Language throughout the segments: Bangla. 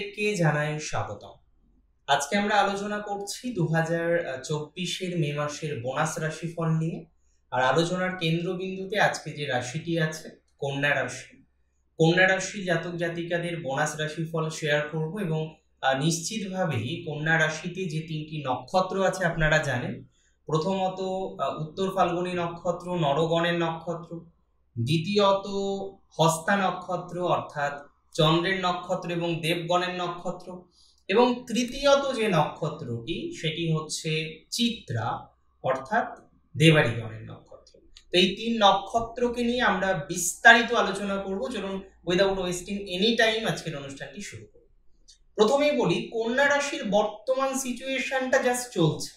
প্রত্যেককে জানাই স্বাগতম। আজকে আমরা আলোচনা করছি 2024-এর মে মাসের বোনাস রাশিফল নিয়ে। আর আলোচনার কেন্দ্রবিন্দুতে আজকে যে রাশিটি আছে কন্যা রাশি। কন্যা রাশি জাতক জাতিকাদের বোনাস রাশিফল শেয়ার করব এবং নিশ্চিতভাবেই কন্যা রাশিতে যে তিনটি নক্ষত্র আছে আপনারা জানেন। প্রথমত উত্তর ফাল্গুনী নক্ষত্র, নরগণের নক্ষত্র। দ্বিতীয়ত হস্তা নক্ষত্র অর্থাৎ চন্দ্রের নক্ষত্র এবং দেবগণের নক্ষত্র। এবং তৃতীয়ত যে নক্ষত্রটি সেটি হচ্ছে চিত্রা অর্থাৎ দেবাড়িগণের নক্ষত্র। তো এই তিন নক্ষত্রকে নিয়ে আমরা বিস্তারিত আলোচনা করব। চলুন উইদাউট ওয়েস্টিং এনি টাইম আজকের অনুষ্ঠানটি শুরু করব। প্রথমেই বলি, কন্যা রাশির বর্তমান সিচুয়েশনটা জাস্ট চলছে।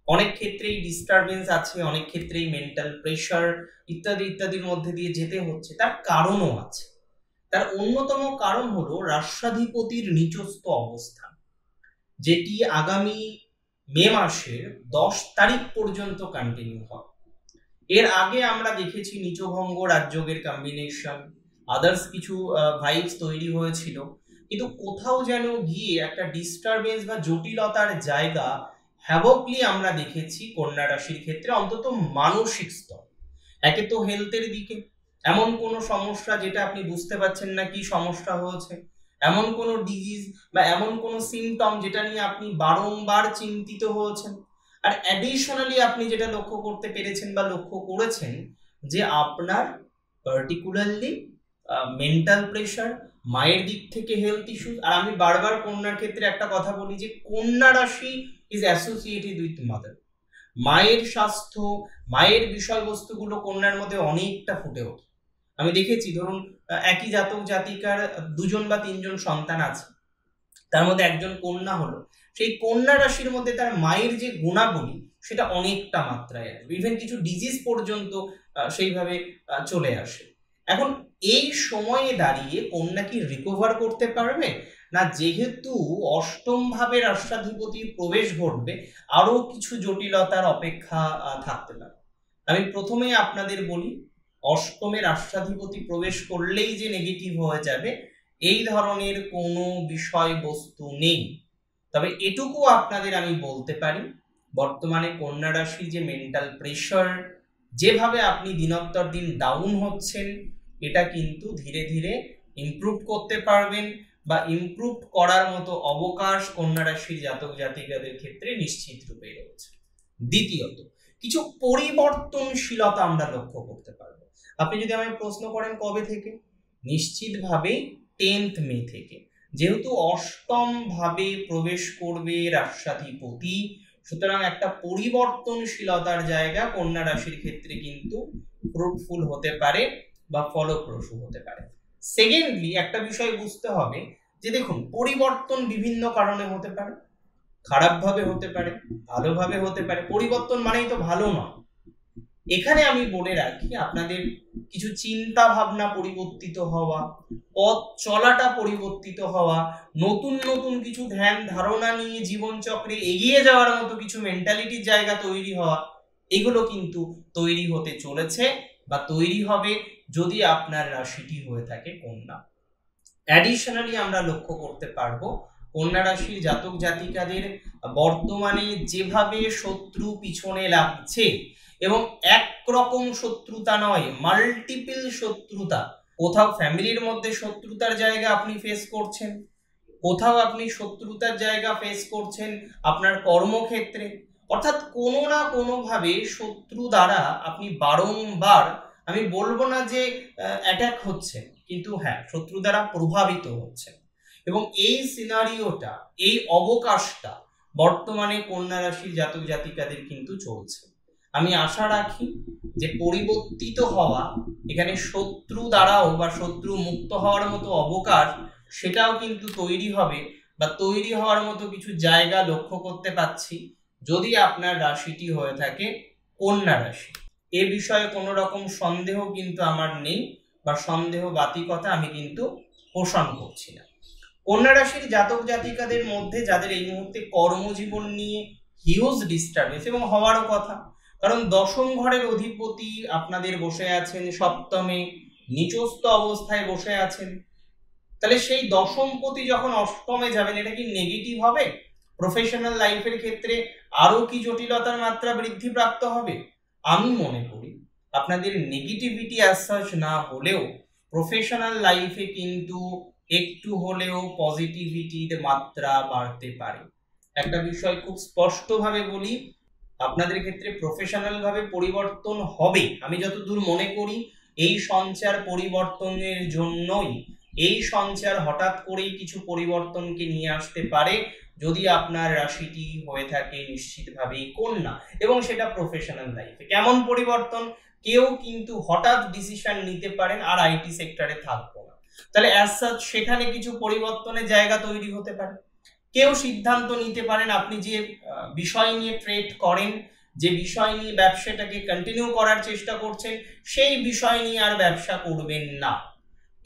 অনেক ক্ষেত্রেই ডিস্টারবেন্স আছে, অনেক ক্ষেত্রেই মেন্টাল প্রেশার ইত্যাদি ইত্যাদির মধ্যে দিয়ে যেতে হচ্ছে। তার কারণও আছে। তার অন্যতম কারণ হলো রাষ্ট্রাধিপতির নিচস্থ অবস্থান, যেটি আগামী মে মাসের 10 তারিখ পর্যন্ত কন্টিনিউ হবে। এর আগে আমরা দেখেছি নিচভঙ্গ রাজযোগের কম্বিনেশন, আদার্স কিছু ভাইবস তৈরি হয়েছিল, কিন্তু কোথাও যেন গিয়ে একটা ডিস্টারবেন্স বা জটিলতার জায়গা হ্যাভকলি আমরা দেখেছি কন্যা রাশির ক্ষেত্রে, অন্তত মানসিক স্তর। একে তো হেলথের দিকে এমন কোনো সমস্যা যেটা আপনি বুঝতে পারছেন না কি সমস্যা হয়েছে, এমন কোনো ডিজিজ বা এমন কোনো সিমটম যেটা নিয়ে আপনি বারংবার চিন্তিত হয়েছেন। আর অ্যাডিশনালি আপনি যেটা লক্ষ্য করতে পেরেছেন বা লক্ষ্য করেছেন যে আপনার পার্টিকুলারলি মেন্টাল প্রেশার, মায়ের দিক থেকে হেলথ ইস্যুস। আর আমি বারবার কন্যার ক্ষেত্রে একটা কথা বলি যে কন্যা রাশি ইজ অ্যাসোসিয়েটেড উইথ মাদার। মায়ের স্বাস্থ্য, মায়ের বিষয়বস্তুগুলো কন্যার মধ্যে অনেকটা ফুটে ওঠে। আমি দেখেছি, ধরুন একই জাতক জাতিকার দুজন বা তিনজন সন্তান আছে, তার মধ্যে একজন কন্যা হলো, সেই কন্যা রাশির মধ্যে তার মায়ের যে গুণাবলী সেটা অনেকটা মাত্রায় আসবে, ইভেন কিছু ডিজিজ পর্যন্ত সেইভাবে চলে আসে। এখন এই সময়ে দাঁড়িয়ে কন্যা কি রিকভার করতে পারবে না, যেহেতু অষ্টম ভাবে রাষ্ট্রাধিপতির প্রবেশ ঘটবে আরো কিছু জটিলতার অপেক্ষা থাকতে পারে। আমি প্রথমেই আপনাদের বলি, অষ্টমে রাষ্ট্রাধিপতি প্রবেশ করলেই যে নেগেটিভ হয়ে যাবে এই ধরনের কোনো বিষয়বস্তু নেই। তবে এটুকু আপনাদের আমি বলতে পারি, বর্তমানে কন্যা রাশির যে মেন্টাল প্রেশার, যেভাবে আপনি দিনোত্তর দিন ডাউন হচ্ছেন, এটা কিন্তু ধীরে ধীরে ইমপ্রুভ করতে পারবেন বা ইমপ্রুভ করার মতো অবকাশ কন্যা রাশির জাতক জাতিকাদের ক্ষেত্রে নিশ্চিত রূপে রয়েছে। দ্বিতীয়ত, কিছু পরিবর্তনশীলতা আমরা লক্ষ্য করতে পারবো। আপনি যদি আমায় প্রশ্ন করেন কবে থেকে, নিশ্চিতভাবেই 10th মে থেকে। যেহেতু অষ্টম ভাবে প্রবেশ করবে রাষ্ট্রাধিপতি, সুতরাং একটা পরিবর্তনশীলতার জায়গা কন্যা রাশির ক্ষেত্রে কিন্তু ফ্রুটফুল হতে পারে বা ফলপ্রসূ হতে পারে। সেকেন্ডলি, একটা বিষয় বুঝতে হবে যে দেখুন, পরিবর্তন বিভিন্ন কারণে হতে পারে। খারাপভাবে হতে পারে, ভালোভাবে হতে পারে। পরিবর্তন মানেই তো ভালো নয়। এখানে আমি বলে রাখি, আপনাদের কিছু চিন্তা ভাবনা পরিবর্তিত হওয়া, পথ চলাটা পরিবর্তিত হওয়া, নতুন নতুন কিছু ধ্যান ধারণা নিয়ে জীবনচক্রে এগিয়ে যাওয়ার মতো কিছু মেন্টালিটির জায়গা তৈরি হওয়া, এগুলো কিন্তু তৈরি হতে চলেছে বা তৈরি হবে যদি আপনার রাশিটি হয়ে থাকে কন্যা। অ্যাডিশনালি আমরা লক্ষ্য করতে পারবো কন্যা রাশির জাতক জাতিকাদের বর্তমানে যেভাবে শত্রু পিছনে লাগছে, এবং একরকম শত্রুতা নয়, মাল্টিপল শত্রুতা। কোথাও ফ্যামিলির মধ্যে শত্রুতার জায়গা আপনি ফেস করছেন, কোথাও আপনি শত্রুতার জায়গা ফেস করছেন আপনার কর্মক্ষেত্রে, অর্থাৎ কোনো না কোনোভাবে শত্রু দ্বারা আপনি বারংবার, আমি বলবো না যে অ্যাটাক হচ্ছে, কিন্তু হ্যাঁ, শত্রু দ্বারা প্রভাবিত হচ্ছে। এবং এই সিনারিওটা, এই অবকাশটা বর্তমানে কন্যা রাশির জাতক জাতিকাদের কিন্তু চলছে। আমি আশা রাখি যে পরিবর্তিত হওয়া, এখানে শত্রু দ্বারাও বা শত্রু মুক্ত হওয়ার মতো অবকাশ সেটাও কিন্তু তৈরি হবে বা তৈরি হওয়ার মতো কিছু জায়গা লক্ষ্য করতে পাচ্ছি যদি আপনার রাশিটি হয়ে থাকে কন্যা রাশি। এ বিষয়ে কোনো রকম সন্দেহ কিন্তু আমার নেই বা সন্দেহ বাতিকতা আমি কিন্তু পোষণ করছি না। কন্যা রাশির জাতক জাতিকাদের মধ্যে যাদের এই মুহূর্তে কর্মজীবন নিয়ে হিউজ ডিস্টারবেন্স, এবং হওয়ারও কথা, কারণ দশম ঘরের অধিপতি আপনাদের বসে আছেন সপ্তমে, নিচস্থ অবস্থায় বসে আছেন। তাহলে সেই দশমপতি যখন অষ্টমে যাবেন, এটা কি নেগেটিভ হবে? প্রফেশনাল লাইফের ক্ষেত্রে আরো কি জটিলতার মাত্রা বৃদ্ধি প্রাপ্ত হবে? আমি মনে করি আপনাদের নেগেটিভিটি অ্যাজ সাচ না হলেও প্রফেশনাল লাইফে কিন্তু একটু হলেও পজিটিভিটির মাত্রা বাড়তে পারে। একটা বিষয় খুব স্পষ্টভাবে বলি, আপনাদের ক্ষেত্রে প্রফেশনাল ভাবে পরিবর্তন হবে। আমি যতদূর মনে করি এই সঞ্চার পরিবর্তনের জন্যই, এই সঞ্চার হঠাৎ করেই কিছু পরিবর্তনকে নিয়ে আসতে পারে যদি আপনার রাশিটি হয়ে থাকে নিশ্চিতভাবেই কন্যা, এবং সেটা প্রফেশনাল লাইফে। কেমন পরিবর্তন? কেউ কিন্তু হঠাৎ ডিসিশন নিতে পারেন আর আইটি সেক্টরে থাকবো না, তাহলে অ্যাজ সাচ সেখানে কিছু পরিবর্তনের জায়গা তৈরি হতে পারে। কেউ সিদ্ধান্ত নিতে পারেন আপনি যে বিষয় নিয়ে ট্রেড করেন, যে বিষয় নিয়ে ব্যবসাটাকে কন্টিনিউ করার চেষ্টা করছেন, সেই বিষয় নিয়ে আর ব্যবসা করবেন না।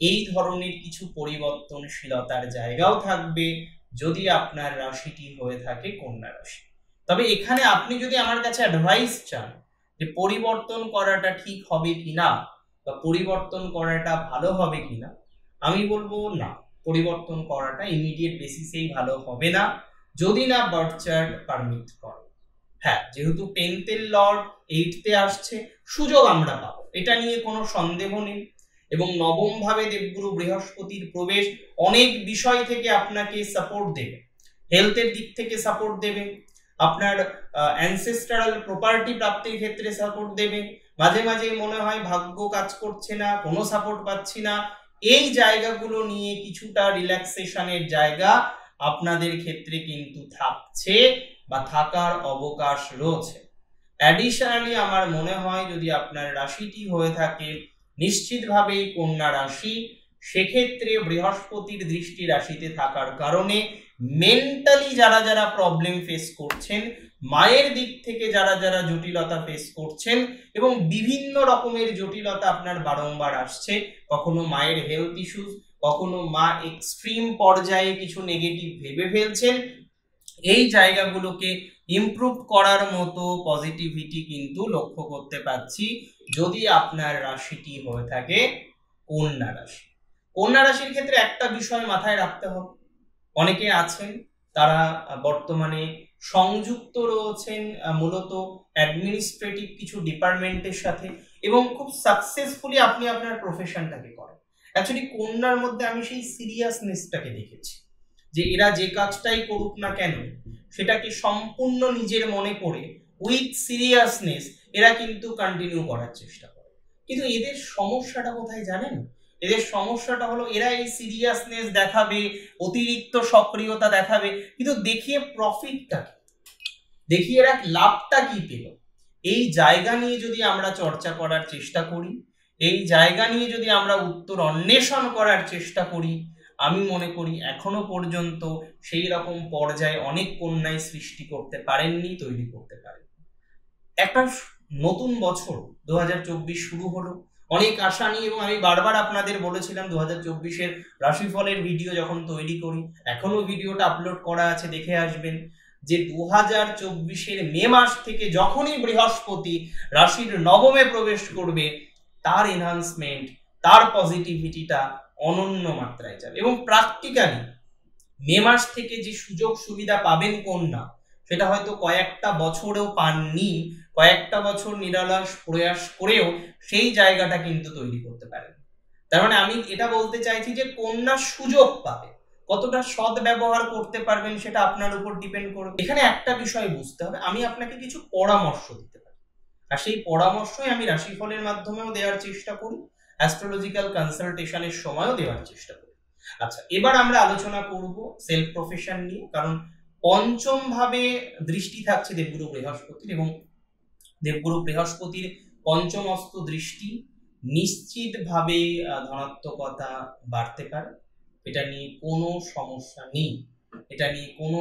এই ধরনের কিছু পরিবর্তনশীলতার জায়গাও থাকবে যদি আপনার রাশিটি হয়ে থাকে কন্যা রাশি। তবে এখানে আপনি যদি আমার কাছে অ্যাডভাইস চান যে পরিবর্তন করাটা ঠিক হবে কিনা বা পরিবর্তন করাটা ভালো হবে কিনা, আমি বলবো না, পরিবর্তন করাটা ইমিডিয়েট বেসিসেই ভালো হবে না যদি না বার্থ চার্ট পারমিট করে। হ্যাঁ, যেহেতু 10th এর লর্ড 8th এ আসছে, সুযোগ আমরা পাবো, এটা নিয়ে কোনো সন্দেহ নেই। এবং নবম ভাবে দেবগুরু বৃহস্পতির প্রবেশ অনেক বিষয় থেকে আপনাকে সাপোর্ট দেবে। হেলথের দিক থেকে সাপোর্ট দেবে, আপনার অ্যানসেস্ট্রাল প্রপার্টি প্রাপ্তির ক্ষেত্রে সাপোর্ট দেবে। মাঝে মাঝে মনে হয় ভাগ্য কাজ করছে না, কোনো সাপোর্ট পাচ্ছি না, এই জায়গাগুলো নিয়ে কিছুটা রিল্যাক্সেশনের জায়গা আপনাদের ক্ষেত্রে কিন্তু থাকছে বা থাকার অবকাশ রয়েছে। অ্যাডিশনালি আমার মনে হয় যদি আপনার রাশিটি হয়ে থাকে নিশ্চিতভাবেই কন্যা রাশি, সেক্ষেত্রে বৃহস্পতির দৃষ্টি রাশিতে থাকার কারণে মেন্টালি যারা যারা প্রবলেম ফেস করছেন, মায়ের দিক থেকে যারা যারা জটিলতা ফেস করছেন, এবং বিভিন্ন রকমের জটিলতা আপনার বারংবার আসছে, কখনো মায়ের হেলথ ইস্যুস, কখনো মা এক্সট্রিম পর্যায়ে কিছু নেগেটিভ ভেবে ফেলছেন, এই জায়গাগুলোকে ইমপ্রুভ করার মতো পজিটিভিটি কিন্তু লক্ষ্য করতে পাচ্ছি যদি আপনার রাশিটি হয়ে থাকে কন্যা রাশি। কন্যা রাশির ক্ষেত্রে একটা বিষয় মাথায় রাখতে হবে, অনেকে আছেন তারা বর্তমানে সংযুক্ত রয়েছেন মূলত অ্যাডমিনিস্ট্রেটিভ কিছু ডিপার্টমেন্টের সাথে, এবং খুব সাকসেসফুলি আপনি আপনার প্রফেশনটাকে করেন। অ্যাকচুয়ালি কন্যার মধ্যে আমি সেই সিরিয়াসনেসটাকে দেখেছি যে এরা যে কাজটাই করুক না কেন সেটাকে সম্পূর্ণ নিজের মনে করে উইথ সিরিয়াসনেস এরা কিন্তু কন্টিনিউ করার চেষ্টা করে। কিন্তু এদের সমস্যাটা কোথায় জানেন? এদের সমস্যাটা হলো এরা এই সিরিয়াসনেস দেখাবে, অতিরিক্ত সক্রিয়তা দেখাবে, কিন্তু দেখিয়ে প্রফিটটা কি, দেখিয়ে এরা লাভটা কি পেল, এই জায়গা নিয়ে যদি আমরা চর্চা করার চেষ্টা করি, এই জায়গা নিয়ে যদি আমরা উত্তর অন্বেষণ করার চেষ্টা করি, আমি মনে করি এখনো পর্যন্ত সেই রকম পর্যায়ে অনেক কন্যাই সৃষ্টি করতে পারেননি, তৈরি করতে পারেন। একটা নতুন বছর 2024 শুরু হলো অনেক আশা নিয়ে, এবং আমি বারবার আপনাদের বলেছিলাম 2024-এর রাশিফলের ভিডিও যখন তৈরি করি, এখনো ভিডিওটা আপলোড করা আছে, দেখে আসবেন, যে 2024-এর মে মাস থেকে যখনই বৃহস্পতি রাশির নবমে প্রবেশ করবে তার এনহান্সমেন্ট, তার পজিটিভিটিটা অনন্য মাত্রায় যাবে। এবং প্র্যাকটিক্যালি মে মাস থেকে যে সুযোগ সুবিধা পাবেন কন্যা, সেটা হয়তো কয়েকটা বছরেও পাননি, কয়েকটা বছর নিরলস প্রয়াস করেও সেই জায়গাটা কিন্তু তৈরি করতে পারেন। তার মানে আমি এটা বলতে চাইছি যে কন্যা সুযোগ পাবে, কতটা সৎ ব্যবহার করতে পারবেন সেটা আপনার উপর ডিপেন্ড করবে। এখানে একটা বিষয় বুঝতে হবে, আমি আপনাকে কিছু পরামর্শ দিতে পারি, আর সেই পরামর্শই আমি রাশিফলের মাধ্যমেও দেওয়ার চেষ্টা করি, অ্যাস্ট্রোলজিক্যাল কনসালটেশনের সময়ও দেওয়ার চেষ্টা করি। আচ্ছা, এবার আমরা আলোচনা করব সেলফ প্রফেশন নিয়ে, কারণ পঞ্চম ভাবে দৃষ্টি থাকছে দেবগুরু বৃহস্পতির, এবং দেবগুরু বৃহস্পতির পঞ্চমস্ত দৃষ্টি নিশ্চিতভাবে ধনাত্মকতা বাড়তে পারে, এটা নিয়ে কোনো সমস্যা নেই, এটা নিয়ে কোনো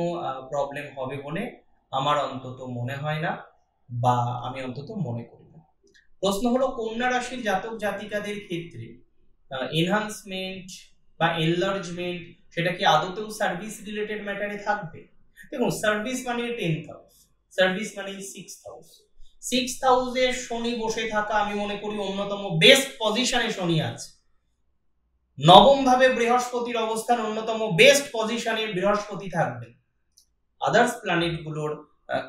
প্রবলেম হবে বলে আমার অন্তত মনে হয় না, বা আমি অন্তত মনে করি না। প্রশ্ন হলো কন্যা রাশির জাতক জাতিকাদের ক্ষেত্রে এনহান্সমেন্ট বা এনলার্জমেন্ট সেটা কি আদতেও সার্ভিস রিলেটেড ম্যাটারে থাকবে? দেখুন, সার্ভিস মানে 10th হাউস, সার্ভিস মানে 6th হাউস, 6th হাউসে শনি বসে থাকা আমি মনে করি অন্যতম বেস্ট পজিশনে শনি আছে। নবম ভাবে বৃহস্পতির অবস্থান, অন্যতম বেস্ট পজিশনে বৃহস্পতি থাকবে। আদার্স প্ল্যানেট গুলোর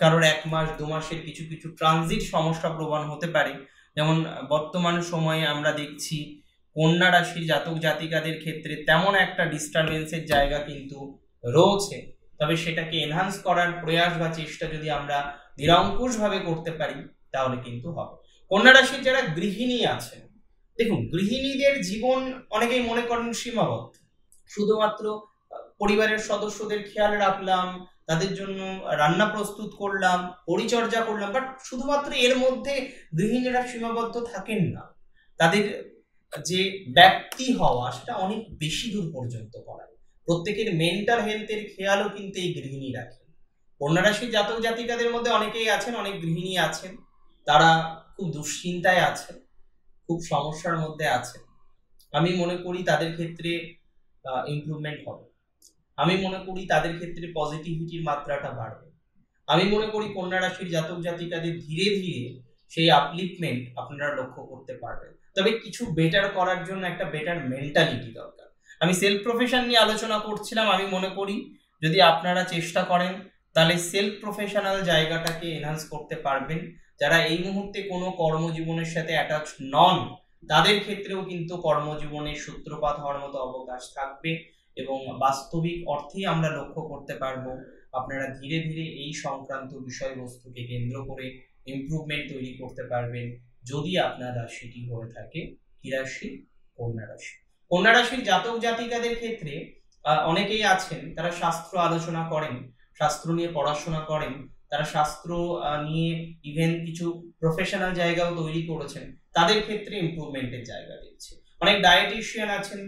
কারোর 1 মাস 2 মাসের কিছু কিছু ট্রানজিট সমস্যা প্রবণ হতে পারে। যেমন বর্তমান সময়ে আমরা দেখছি কন্যা রাশির জাতক জাতিকাদের ক্ষেত্রে তেমন একটা ডিস্টারবেন্সের জায়গা কিন্তু রয়েছে, তবে সেটাকে এনহান্স করার প্রয়াস বা চেষ্টা যদি আমরা নিরঙ্কুশ ভাবে করতে পারি তাহলে কিন্তু হবে। কন্যা রাশির যারা গৃহিণী আছেন, দেখুন গৃহিণীদের জীবন অনেকেই মনে করেন সীমাবদ্ধ, শুধুমাত্র পরিবারের সদস্যদের খেয়াল রাখলাম, তাদের জন্য রান্না প্রস্তুত করলাম, পরিচর্যা করলাম, বাট শুধুমাত্র এর মধ্যে গৃহিণীরা সীমাবদ্ধ থাকেন না। তাদের যে ব্যক্তি হওয়া সেটা অনেক বেশি দূর পর্যন্ত করায়। প্রত্যেকের মেন্টাল হেলথের খেয়ালও কিন্তু এই গৃহিণী রাখেন। কন্যা রাশির জাতক জাতিকাদের মধ্যে অনেকেই আছেন, অনেক গৃহিণী আছেন, তারা খুব দুশ্চিন্তায় আছেন, খুব সমস্যার মধ্যে আছেন। আমি মনে করি তাদের ক্ষেত্রে ইমপ্রুভমেন্ট হবে। আমি মনে করি তাদের ক্ষেত্রে পজিটিভিটির মাত্রাটা বাড়বে। আমি মনে করি কন্যা রাশির জাতক জাতিকাদের ধীরে ধীরে সেই আপলিফমেন্ট আপনারা লক্ষ্য করতে পারবেন। তবে কিছু বেটার করার জন্য একটা বেটার মেন্টালিটি দরকার। আমি সেলফ প্রফেশন নিয়ে আলোচনা করছিলাম। আমি মনে করি যদি আপনারা চেষ্টা করেন তাহলে সেলফ প্রফেশনাল জায়গাটাকে এনহান্স করতে পারবেন। যারা এই মুহূর্তে কোনো কর্মজীবনের সাথে অ্যাটাচ নন তাদের ক্ষেত্রেও কিন্তু কর্মজীবনের সূত্রপাত হওয়ার মতো অবকাশ থাকবে এবং বাস্তবিক অর্থেই আমরা লক্ষ্য করতে পারবো আপনারা ধীরে ধীরে এই সংক্রান্ত বিষয়বস্তুকে কেন্দ্র করে ইমপ্রুভমেন্ট তৈরি করতে পারবেন যদি আপনার রাশিটি হয়ে থাকে কি রাশি? কন্যা রাশি। কন্যা রাশির জাতক জাতিকাদের ক্ষেত্রে অনেকেই আছেন তারা শাস্ত্র আলোচনা করেন, শাস্ত্র নিয়ে পড়াশোনা করেন, তারা শাস্ত্র নিয়ে ইভেন কিছু প্রফেশনাল জায়গাও তৈরি করেছেন, তাদের ক্ষেত্রে ইমপ্রুভমেন্টের জায়গা দিচ্ছে। অনেক ডায়েটিশিয়ান আছেন,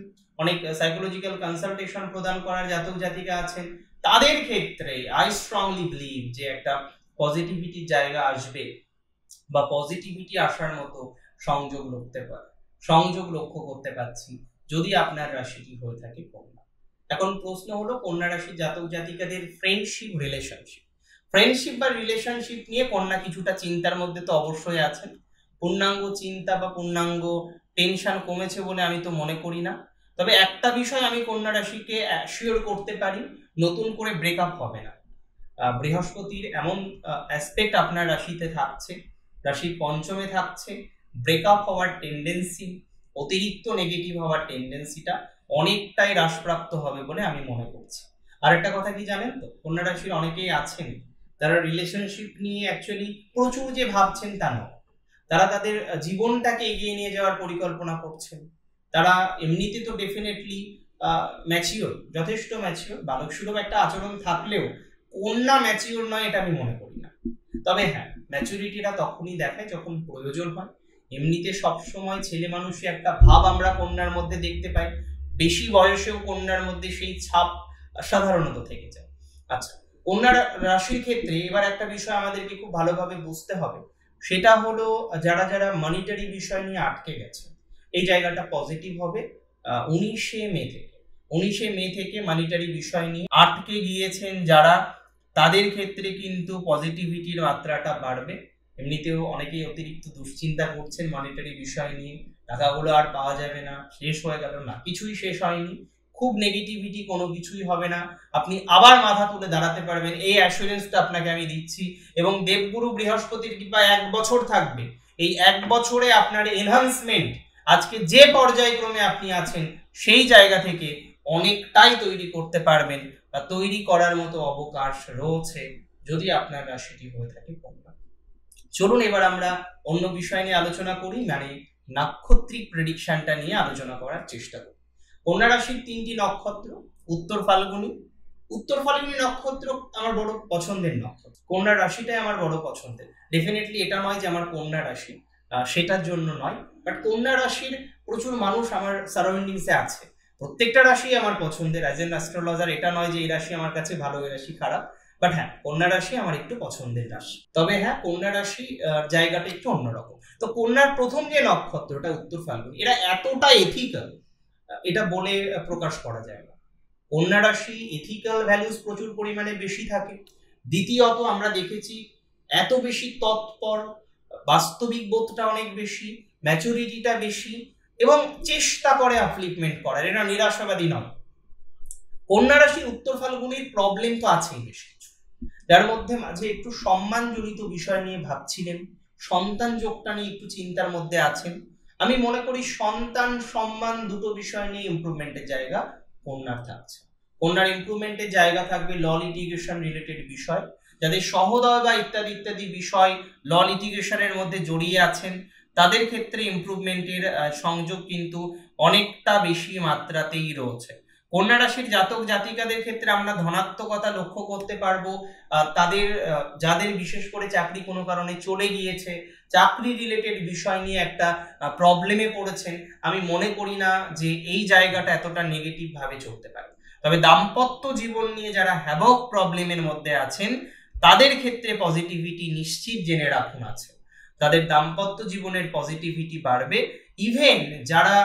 অনেক সাইকোলজিক্যাল কনসালটেশন প্রদান করার জাতক জাতিকা আছেন, তাদের ক্ষেত্রে আই স্ট্রংলি বিলিভ যে একটা পজিটিভিটির জায়গা আসবে বা পজিটিভিটি আসার মতো সংযোগ লক্ষ্য করতে পারছি যদি আপনার রাশিটি হয়ে থাকে কন্যা। এখন প্রশ্ন হলো কন্যা রাশির জাতক জাতিকাদের ফ্রেন্ডশিপ বা রিলেশনশিপ নিয়ে কন্যা কিছুটা চিন্তার মধ্যে তো অবশ্যই আছেন। পূর্ণাঙ্গ চিন্তা বা পূর্ণাঙ্গ টেনশন কমেছে বলে আমি তো মনে করি না। তবে একটা বিষয় আমি কন্যা রাশিকে অ্যাসিওর করতে পারি, নতুন করে ব্রেকআপ হবে না। বৃহস্পতির এমন অ্যাসপেক্ট আপনার রাশিতে থাকছে, রাশির পঞ্চমে থাকছে, ব্রেকআপ হওয়ার টেন্ডেন্সি, অতিরিক্ত নেগেটিভ হওয়ার টেন্ডেন্সিটা অনেকটাই হ্রাসপ্রাপ্ত হবে বলে আমি মনে করছি। আর একটা কথা কি জানেন তো, কন্যা রাশির অনেকেই আছেন তারা রিলেশনশিপ নিয়ে অ্যাকচুয়ালি প্রচুর যে ভাবছেন তা নয়, তারা তাদের জীবনটাকে এগিয়ে নিয়ে যাওয়ার পরিকল্পনা করছেন। তারা এমনিতে তো ডেফিনেটলি ম্যাচিওর, যথেষ্ট ম্যাচিওর, বালক সুলভ একটা আচরণ থাকলেও কন্যা ম্যাচিওর নয় এটা আমি মনে করি না। তবে হ্যাঁ, ম্যাচুরিটিটা তখনই দেখায় যখন প্রয়োজন হয়। এমনিতে সবসময় ছেলে মানুষই একটা ভাব আমরা কন্যার মধ্যে দেখতে পাই, বেশি বয়সেও কন্যার মধ্যে সেই ছাপ সাধারণত থেকে যায়। আচ্ছা, কন্যা রাশির ক্ষেত্রে এবার একটা বিষয় আমাদেরকে খুব ভালোভাবে বুঝতে হবে, সেটা হলো যারা যারা মনিটারি বিষয় নিয়ে আটকে গেছে এই জায়গাটা পজিটিভ হবে। 19শে মে থেকে মনিটারি বিষয় নিয়ে আটকে গিয়েছেন যারা, তাদের ক্ষেত্রে কিন্তু পজিটিভিটির মাত্রাটা বাড়বে। এমনিতেও অনেকেই অতিরিক্ত দুশ্চিন্তা করছেন মনিটারি বিষয় নিয়ে, টাকাগুলো আর পাওয়া যাবে না, শেষ হয়ে গেল, না কিছুই শেষ হয়নি, খুব নেগেটিভিটি কোনো কিছুই হবে না, আপনি আবার মাথা তুলে দাঁড়াতে পারবেন এই অ্যাসুরেন্সটা আপনাকে আমি দিচ্ছি। এবং দেবগুরু বৃহস্পতির কৃপা 1 বছর থাকবে, এই 1 বছরে আপনার এনহান্সমেন্ট আজকে যে পর্যায়ক্রমে আপনি আছেন সেই জায়গা থেকে অনেকটাই তৈরি করতে পারবেন বা তৈরি করার মতো অবকাশ রয়েছে যদি আপনার রাশিটি হয়ে থাকে কন্যা। চলুন এবার আমরা অন্য বিষয় নিয়ে আলোচনা করি, মানে নাক্ষত্রিক প্রেডিকশনটা নিয়ে আলোচনা করার চেষ্টা করি। কন্যা রাশির 3টি নক্ষত্র, উত্তর ফাল্গুনী নক্ষত্র আমার বড় পছন্দের নক্ষত্র, কন্যা রাশিটাই আমার বড় পছন্দের। ডেফিনেটলি এটা নয় যে আমার কন্যা রাশি সেটার জন্য নয়, বাট কন্যা রাশির প্রচুর মানুষ আমার সারাউন্ডিংসে আছে, প্রত্যেকটা রাশি আমার পছন্দের। অ্যাজ এন অ্যাস্ট্রোলজার এটা নয় যে এই রাশি আমার কাছে ভালো, এই রাশি খারাপ, বাট হ্যাঁ কন্যা রাশি আমার একটু পছন্দের রাশি। তবে হ্যাঁ কন্যা রাশি জায়গাটা একটু অন্যরকম। তো কন্যার প্রথম যে নক্ষত্রটা উত্তর ফাল্গুনী, এরা এতটা এথিক্যাল এটা বলে প্রকাশ করা যায় না। কন্যা রাশি এথিক্যাল ভ্যালুস প্রচুর পরিমাণে বেশি থাকে। দ্বিতীয়ত আমরা দেখেছি এত বেশি তৎপর, বাস্তবিক বোধটা অনেক বেশি, ম্যাচুরিটিটা বেশি, এবং চেষ্টা করে আপলিফমেন্ট করার, এরা নিরাশাবাদী নয়। কন্যা রাশির উত্তর ফাল্গুনির প্রবলেম তো আছেই বেশ কিছু, যার মধ্যে মাঝে একটু সম্মানজনিত বিষয় নিয়ে ভাবছিলেন, সন্তান যোগটা নিয়ে একটু চিন্তার মধ্যে আছেন। আমি মনে করি সন্তান সম্মান দুটো বিষয় নিয়ে ইমপ্রুভমেন্টের জায়গা কন্যার থাকছে। কন্যার ইমপ্রুভমেন্টের জায়গা থাকবে ল লিটিগেশন রিলেটেড বিষয়, যাদের সহোদয় বা ইত্যাদি ইত্যাদি বিষয় ল লিটিগেশনের মধ্যে জড়িয়ে আছেন, তাদের ক্ষেত্রে ইমপ্রুভমেন্টের সংযোগ কিন্তু অনেকটা বেশি মাত্রাতেই রয়েছে। কন্যা রাশির জাতক জাতিকাদের ক্ষেত্রে আমরা ধনাত্মকতা লক্ষ্য করতে পারবো। তাদের যাদের বিশেষ করে চাকরি কোনো কারণে চলে গিয়েছে, চাকরি রিলেটেড বিষয় নিয়ে একটা প্রবলেমে পড়েছেন, আমি মনে করি না যে এই জায়গাটা এতটা নেগেটিভ ভাবে চলতে পারে। তবে দাম্পত্য জীবন নিয়ে যারা হ্যাভক প্রবলেমের মধ্যে আছেন, তাদের ক্ষেত্রে পজিটিভিটি নিশ্চিত জেনে রাখুন আছে, তাদের দাম্পত্য জীবনের পজিটিভিটি বাড়বে। ইভেন যারা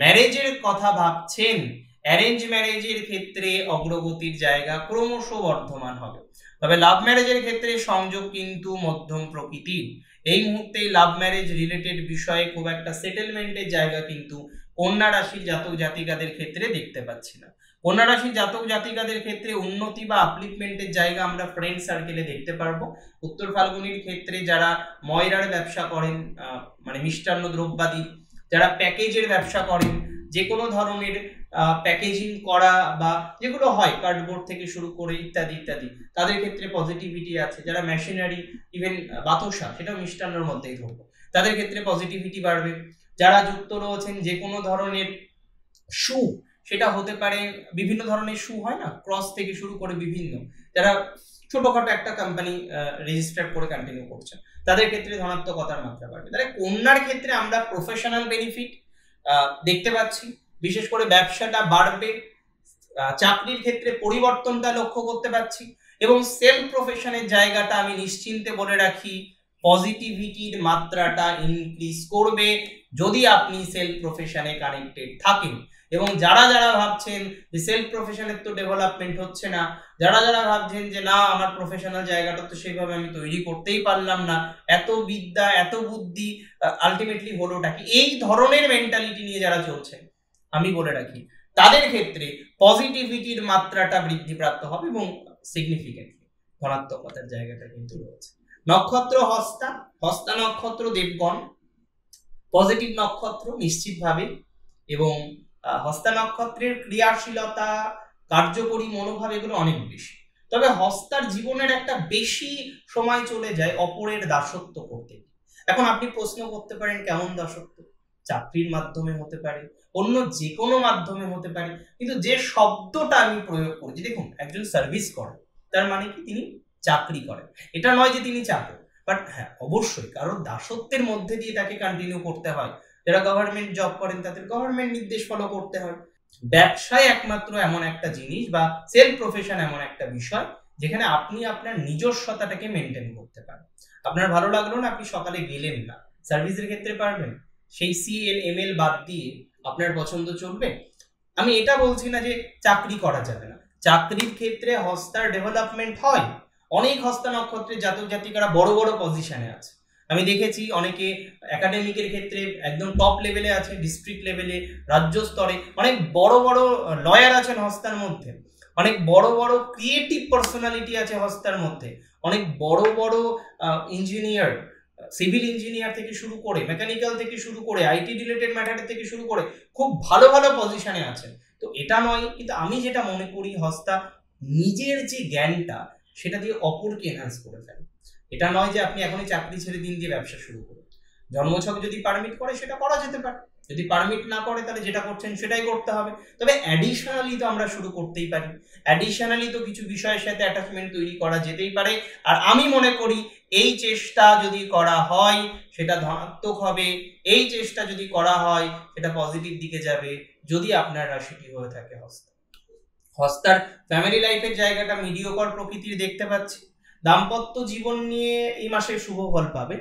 ম্যারেজের কথা ভাবছেন, অ্যারেঞ্জ ম্যারেজের ক্ষেত্রে অগ্রগতির জায়গা ক্রমশ বর্ধমান হবে। তবে লাভ ম্যারেজের ক্ষেত্রে সংযোগ কিন্তু মধ্যম প্রকৃতির। এই মুহূর্তে লাভ ম্যারেজ রিলেটেড বিষয়ে খুব একটা সেটেলমেন্টের জায়গা কিন্তু কন্যা রাশির জাতক জাতিকাদের ক্ষেত্রে দেখতে পাচ্ছি না। কন্যা রাশির জাতক জাতিকাদের ক্ষেত্রে উন্নতি বা আপলিফমেন্টের জায়গা আমরা ফ্রেন্ড সার্কেলে দেখতে পারবো। উত্তর ফাল্গুনির ক্ষেত্রে যারা ময়রার ব্যবসা করেন, মানে মিষ্টান্ন দ্রব্যাদি, যারা প্যাকেজের ব্যবসা করেন, যে কোনো ধরনের প্যাকেজিং করা বা যেগুলো হয় কার্ডবোর্ড থেকে শুরু করে ইত্যাদি ইত্যাদি, তাদের ক্ষেত্রে পজিটিভিটি আছে। যারা মেশিনারি, ইভেন বাতাসা, সেটাও মিষ্টান্নর মধ্যেই ধরবো, তাদের ক্ষেত্রে পজিটিভিটি বাড়বে। যারা যুক্ত রয়েছেন যে কোনো ধরনের শু, সেটা হতে পারে বিভিন্ন ধরনের শু হয় না, ক্রস থেকে শুরু করে বিভিন্ন, যারা ছোটখাটো একটা কোম্পানি রেজিস্টার করে কন্টিনিউ করছে, তাদের ক্ষেত্রে ধনাত্মকতার মাত্রা বাড়বে। তাহলে কন্যার ক্ষেত্রে আমরা প্রফেশনাল বেনিফিট দেখতে পাচ্ছি, বিশেষ করে ব্যবসাটা বাড়বে, চাকরির ক্ষেত্রে পরিবর্তনটা লক্ষ্য করতে পারছি, এবং সেলফ প্রফেশনের জায়গাটা আমি নিশ্চিন্তে বলে রাখি পজিটিভিটির মাত্রাটা ইনক্রিজ করবে যদি আপনি সেলফ প্রফেশনে কানেক্টেড থাকেন। এবং যারা যারা ভাবছেন যে সেলফ প্রফেশনের তো ডেভেলপমেন্ট হচ্ছে না, যারা যারা ভাবছেন যে না আমার প্রফেশনাল জায়গাটা তো সেইভাবে আমি তৈরি করতেই পারলাম না, এত বিদ্যা এত বুদ্ধি আলটিমেটলি হলোটা কি, এই ধরনের মেন্টালিটি নিয়ে যারা চলছেন, আমি বলে রাখি তাদের ক্ষেত্রে পজিটিভিটির মাত্রাটা বৃদ্ধিপ্রাপ্ত হবে এবং সিগনিফিকেন্টলি ধনাত্মকতার জায়গাটা কিন্তু রয়েছে। নক্ষত্র হস্তা, হস্তা নক্ষত্র দেবগণ, পজিটিভ নক্ষত্র নিশ্চিতভাবে, এবং হস্তা নক্ষত্রের ক্রিয়াশীলতা, কার্যকরী মনোভাব এগুলো অনেক বেশি। তবে হস্তার জীবনের একটা বেশি সময় চলে যায় অপরের দাসত্ব করতে। এখন আপনি প্রশ্ন করতে পারেন কেমন দাসত্ব? চাকরির মাধ্যমে হতে পারে, অন্য যে কোনো মাধ্যমে হতে পারে, কিন্তু যে শব্দটা আমি প্রয়োগ করছি, দেখুন একজন সার্ভিস করেন তার মানে কি তিনি চাকরি করেন, এটা নয় যে তিনি চাকর, বাট হ্যাঁ অবশ্যই কারণ দাসত্বের মধ্যে দিয়ে তাকে কন্টিনিউ করতে হয়। যারা গভর্নমেন্ট জব করেন তাদের গভর্নমেন্ট নির্দেশ ফলো করতে হয়। ব্যবসায় একমাত্র এমন একটা জিনিস বা সেলফ প্রফেশন এমন একটা বিষয় যেখানে আপনি আপনার নিজস্বতাটাকে মেনটেন করতে পারেন। আপনার ভালো লাগলো না, আপনি সকালে গেলেন না, সার্ভিসের ক্ষেত্রে পারবেন সেই CL ML বাদ দিয়ে আপনার পছন্দ চলবে? আমি এটা বলছি না যে চাকরি করা যাবে না, চাকরির ক্ষেত্রে হস্তার ডেভেলপমেন্ট হয়। অনেক হস্তা নক্ষত্রের জাতক জাতিকারা বড় বড় পজিশনে আছে, আমি দেখেছি অনেকে একাডেমিকের ক্ষেত্রে একদম টপ লেভেলে আছে, ডিস্ট্রিক্ট লেভেলে, রাজ্য স্তরে অনেক বড় বড় লয়ার আছেন হস্তার মধ্যে, অনেক বড় বড় ক্রিয়েটিভ পার্সোনালিটি আছে হস্তার মধ্যে, অনেক বড় বড় ইঞ্জিনিয়ার, সিভিল ইঞ্জিনিয়ার থেকে শুরু করে, মেকানিক্যাল থেকে শুরু করে, IT রিলেটেড ম্যাটার থেকে শুরু করে খুব ভালো ভালো পজিশনে আছেন। তো এটা নয়, কিন্তু আমি যেটা মনে করি হস্তা নিজের যে জ্ঞানটা সেটা দিয়ে অপরকে এনহান্স করে ফেলে। এটা নয় যে আপনি এখনই চাকরি ছেড়ে দিন দিয়ে ব্যবসা শুরু করুন। জন্মছক যদি পারমিট করে সেটা করা যেতে পারে, যদি পারমিট না করে তাহলে যেটা করছেন সেটাই করতে হবে। তবে অ্যাডিশনালি তো আমরা শুরু করতেই পারি, অ্যাডিশনালি তো কিছু বিষয়ের সাথে অ্যাটাচমেন্ট তৈরি করা যেতেই পারে। আর আমি মনে করি এই চেষ্টা যদি করা হয় সেটা ধনাত্মক হবে, এই চেষ্টা যদি করা হয় সেটা পজিটিভ দিকে যাবে যদি আপনার রাশিটি হয়ে থাকে হস্তা। হস্তার ফ্যামিলি লাইফের জায়গাটা মিডিওকর প্রকৃতির দেখতে পাচ্ছি। দাম্পত্য জীবন নিয়ে এই মাসে শুভ ফল পাবে।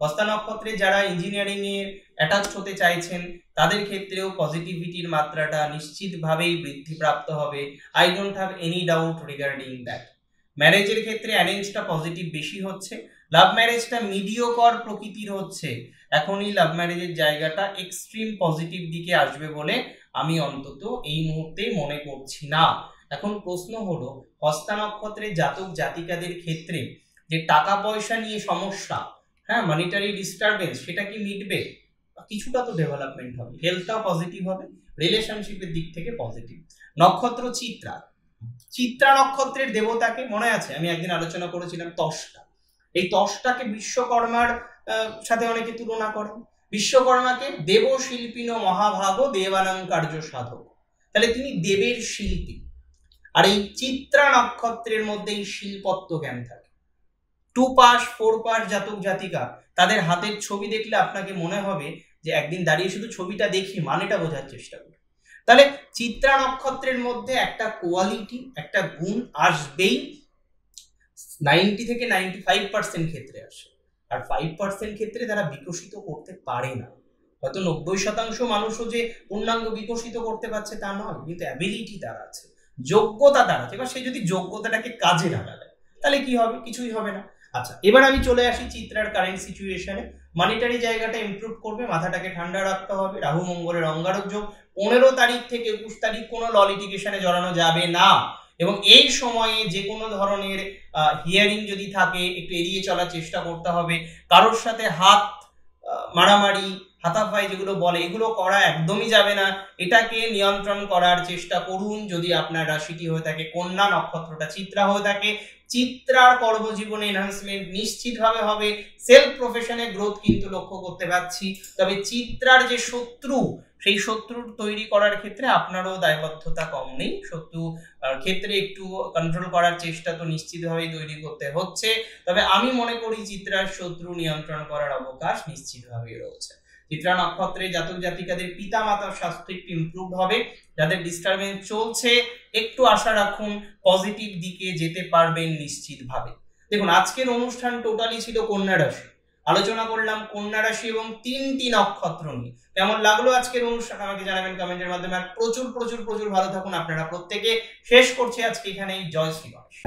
হস্তা নক্ষত্রে যারা ইঞ্জিনিয়ারিং এ অ্যাটাচ হতে চাইছেন তাদের ক্ষেত্রেও পজিটিভিটির মাত্রাটা নিশ্চিতভাবেই বৃদ্ধিপ্রাপ্ত হবে। I don't have any doubt regarding that. ম্যারেজের ক্ষেত্রে অ্যারেঞ্জটা পজিটিভ বেশি হচ্ছে, লাভ ম্যারেজটা মিডিওকর প্রকৃতির হচ্ছে। এখনই লাভ ম্যারেজের জায়গাটা এক্সট্রিম পজিটিভ দিকে আসবে বলে আমি অন্তত এই মুহূর্তে মনে করছি না। এখন প্রশ্ন হলো, হস্তা নক্ষত্রের জাতক জাতিকাদের ক্ষেত্রে যে টাকা পয়সা নিয়ে সমস্যা, হ্যাঁ, মানিটারি ডিস্টারবেন্স, সেটা কি মিটবে? কিছুটা তো ডেভেলপমেন্ট হবে, হেলথটাও পজিটিভ হবে, রিলেশনশিপের দিক থেকে পজিটিভ। নক্ষত্র চিত্রা, চিত্রা নক্ষত্রের দেবতাকে মনে আছে আমি একদিন আলোচনা করেছিলাম, ত্বষ্টা। এই ত্বষ্টাকে বিশ্বকর্মার সাথে অনেকে তুলনা করেন। বিশ্বকর্মাকে দেব শিল্পিনো মহাভাগ দেবানাং কার্য সাধক, তাহলে তিনি দেবের শিল্পী। আর এই চিত্রা নক্ষত্রের মধ্যে এই শিল্পত্ব জ্ঞান থাকে। 2 পাস 4 পাস জাতক জাতিকা, তাদের হাতের ছবি দেখলে আপনাকে মনে হবে যে একদিন দাঁড়িয়ে শুধু ছবিটা দেখি, মানেটা বোঝার চেষ্টা করি। তাহলে চিত্রা নক্ষত্রের মধ্যে একটা কোয়ালিটি, একটা গুণ আসবেই, 90 থেকে 95% ক্ষেত্রে আসে। আর 5% ক্ষেত্রে তারা বিকশিত করতে পারে না। হয়তো 90% মানুষও যে পূর্ণাঙ্গ বিকশিত করতে পারছে তা নয়, কিন্তু অ্যাবিলিটি তার আছে, যোগ্যতা তার আছে। এবার সে যদি যোগ্যতাটাকে কাজে লাগায় তাহলে কি হবে? কিছুই হবে না। আচ্ছা, এবার আমি চলে আসি চিত্রার কারেন্ট সিচুয়েশনে। মানিটারি জায়গাটা ইমপ্রুভ করবে, মাথাটাকে ঠান্ডা রাখতে হবে। রাহু মঙ্গলের অঙ্গারক যোগ, 15 তারিখ থেকে 21 তারিখ কোনো ল লিটিগেশনে জড়ানো যাবে না। এবং এই সময়ে যে কোনো ধরনের হিয়ারিং যদি থাকে একটু এড়িয়ে চলার চেষ্টা করতে হবে। কারোর সাথে হাত মারামারি, হাতাপাই যেগুলো বলে, এগুলো করা একদমই যাবে না। এটাকে নিয়ন্ত্রণ করার চেষ্টা করুন। যদি আপনার রাশিটি হয়ে থাকে কন্যা, নক্ষত্রটা চিত্রা হয়ে থাকে, চিত্রার কর্মজীবনে এনহান্সমেন্ট নিশ্চিতভাবে হবে। সেলফ প্রফেশনে গ্রোথ কিন্তু লক্ষ্য করতে পারছি। তবে চিত্রার যে শত্রু, সেই শত্রুর তৈরি করার ক্ষেত্রে আপনারও দায়বদ্ধতা কম নেই। শত্রু ক্ষেত্রে একটু কন্ট্রোল করার চেষ্টা তো নিশ্চিতভাবেই তৈরি করতে হচ্ছে। তবে আমি মনে করি চিত্রার শত্রু নিয়ন্ত্রণ করার অবকাশ নিশ্চিতভাবেই রয়েছে। চিত্রা নক্ষত্রে জাতক জাতিকাদের পিতা মাতার স্বাস্থ্য একটু ইমপ্রুভ হবে। যাদের ডিস্টারবেন্স চলছে একটু আশা রাখুন, পজিটিভ দিকে যেতে পারবেন নিশ্চিতভাবে। দেখুন, আজকের অনুষ্ঠান টোটালি ছিল কন্যা রাশি, আলোচনা করলাম কন্যা রাশি এবং 3টি নক্ষত্র নিয়ে। কেমন লাগলো আজকের অনুষ্ঠান আমাকে জানাবেন কমেন্টের মাধ্যমে। আর প্রচুর প্রচুর প্রচুর ভালো থাকুন আপনারা প্রত্যেকে। শেষ করছি আজকে এখানেই। জয় শ্রী গণেশ।